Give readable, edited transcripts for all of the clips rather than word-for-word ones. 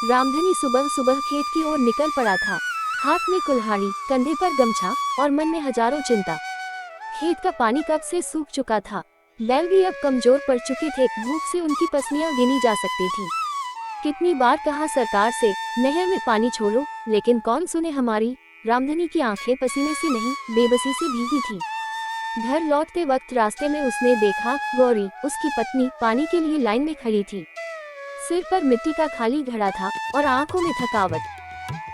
रामधनी सुबह सुबह खेत की ओर निकल पड़ा था, हाथ में कुल्हाड़ी, कंधे पर गमछा और मन में हजारों चिंता। खेत का पानी कब से सूख चुका था, बैल भी अब कमजोर पड़ चुके थे, भूख से उनकी पसलियां गिनी जा सकती थी। कितनी बार कहा सरकार से नहर में पानी छोड़ो, लेकिन कौन सुने हमारी। रामधनी की आंखें पसीने से नहीं, बेबसी से भीगी थी। घर लौटते वक्त रास्ते में उसने देखा गौरी, उसकी पत्नी, पानी के लिए लाइन में खड़ी थी। सिर पर मिट्टी का खाली घड़ा था और आंखों में थकावट।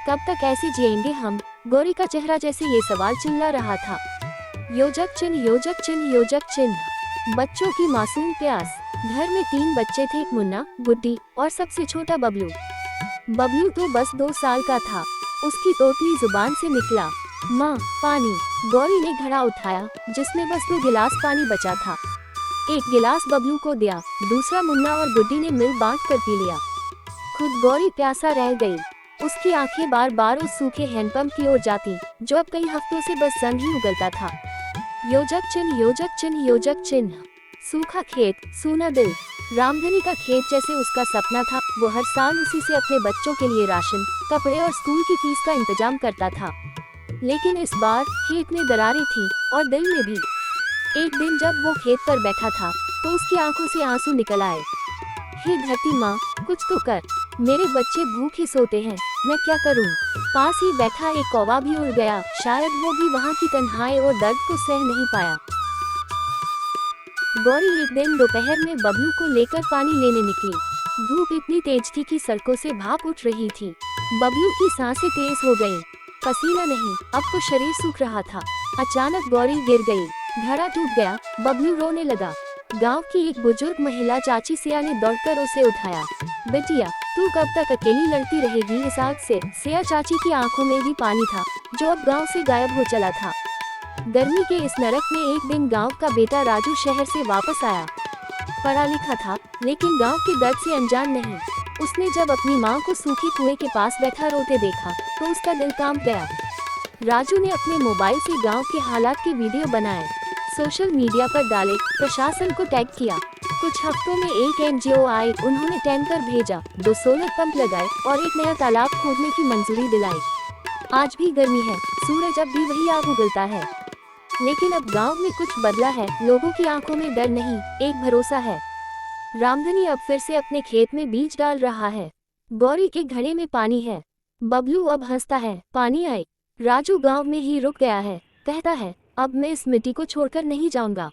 कब तक ऐसे जिएंगे हम? गौरी का चेहरा जैसे ये सवाल चिल्ला रहा था। योजक चिन्ह, योजक चिन्ह, योजक चिन्ह। बच्चों की मासूम प्यास। घर में 3 बच्चे थे, मुन्ना, गुड्डी और सबसे छोटा बबलू। बबलू तो बस 2 साल का था। उसकी तोतली जुबान से निकला, माँ, पानी। गौरी ने घड़ा उठाया, जिसमें बस 2 गिलास पानी बचा था। एक गिलास बबलू को दिया, दूसरा मुन्ना और गुड्डी ने मिल बांट कर पी लिया। खुद गौरी प्यासा रह गई। उसकी आंखें बार बार उस सूखे हैंडपंप की ओर जाती, जो अब कई हफ्तों से बस संग ही उगलता था। योजक चिन्ह, योजक चिन्ह, योजक चिन्ह। सूखा खेत, सूना दिल। रामधनी का खेत जैसे उसका सपना था। वो हर साल उसी से अपने बच्चों के लिए राशन, कपड़े और स्कूल की फीस का इंतजाम करता था। लेकिन इस बार खेत में दरारें थी और दिल में भी। एक दिन जब वो खेत पर बैठा था, तो उसकी आंखों से आंसू निकल आए। हे धरती माँ, कुछ तो कर। मेरे बच्चे भूखे सोते हैं, मैं क्या करूँ? पास ही बैठा एक कौवा भी उड़ गया, शायद वो भी वहाँ की तन्हाई और दर्द को सह नहीं पाया। गौरी एक दिन दोपहर में बबलू को लेकर पानी लेने निकली। धूप इतनी तेज थी कि सड़कों से भाप उठ रही थी। बबलू की सांसें तेज हो गईं। पसीना नहीं, अब तो शरीर सूख रहा था। अचानक गौरी गिर गई, घड़ा टूट गया, बबलू रोने लगा। गांव की एक बुजुर्ग महिला चाची सिया ने दौड़कर उसे उठाया। बेटिया, तू कब तक अकेली लड़ती रहेगी इस आग से? सिया चाची की आंखों में भी पानी था, जो अब गांव से गायब हो चला था। गर्मी के इस नरक में एक दिन गांव का बेटा राजू शहर से वापस आया। पढ़ा लिखा था, लेकिन गांव के दर्द से अनजान नहीं। उसने जब अपनी माँ को सूखे कुएं के पास बैठा रोते देखा, तो उसका दिल कांप गया। राजू ने अपने मोबाइल से गांव के हालात के वीडियो बनाए, सोशल मीडिया पर डाले, प्रशासन को टैग किया। कुछ हफ्तों में एक एनजीओ आई, उन्होंने टैंकर भेजा, 2 सोलर पंप लगाए और एक नया तालाब खोदने की मंजूरी दिलाई। आज भी गर्मी है, सूरज अब भी वही आग उगलता है। लेकिन अब गांव में कुछ बदला है। लोगों की आंखों में डर नहीं, एक भरोसा है। रामधनी अब फिर से अपने खेत में बीज डाल रहा है। गौरी के घड़े में पानी है। बबलू अब हंसता है, पानी आए। राजू गांव में ही रुक गया है, कहता है, अब मैं इस मिट्टी को छोड़कर नहीं जाऊंगा।